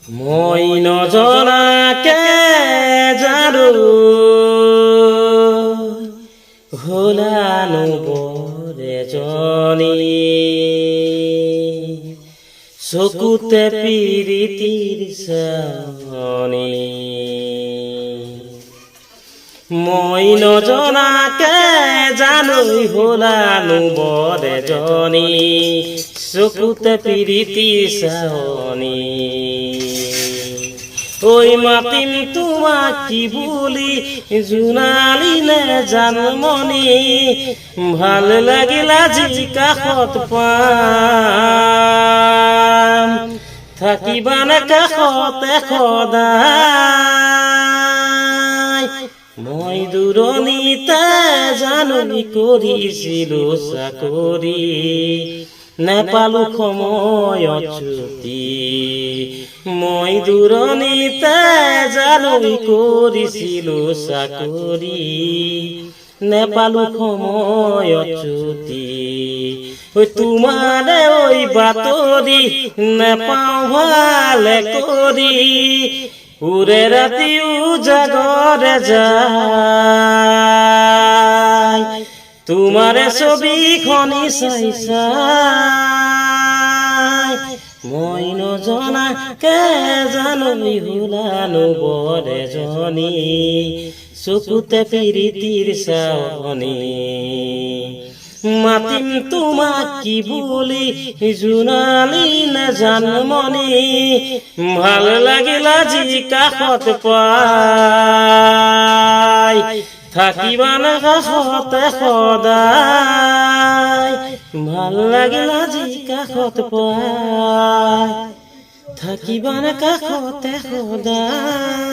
মই নজনাকে জানো হলানো বৰে জনী চকুতে পিৰিতিৰ চাৱনি মই নজনাকে জানো হলানো বৰে জনী চকুতে পিৰিতিৰ চাৱনি ঐ মাতিম তোমাক কি বুলি জোনালী নে জানমণি ভাল লাগিল আজি কাষত পাম থাকিবানে কাষতে সদায় মই দূৰণিতে জাননী কৰিছিলো চাকৰি নেপালো সময়ত ছুটি মই দূৰণিতে জাননী কৰিছিলো চাকৰি নেপালো সময়ত ছুটি তোমাৰে ঐ বাতৰি নেপাওঁ ভালে কৰি উৰে ৰাতি উজাগৰে যায় তোমাৰে ছবিখনি চাই চাই মই নজনাকে জাননী হলানো বৰে জনী চকুতে পিৰিতিৰ চাৱনি মাতিম তোমাক কি বুলি জোনালী নে জানমণি ভাল লাগিল আজি কাষত পাই থাকিবানে কাষতে সদায় ভাল লাগিল আজি কাষত পাই থাকিবানে কাষতে সদায়।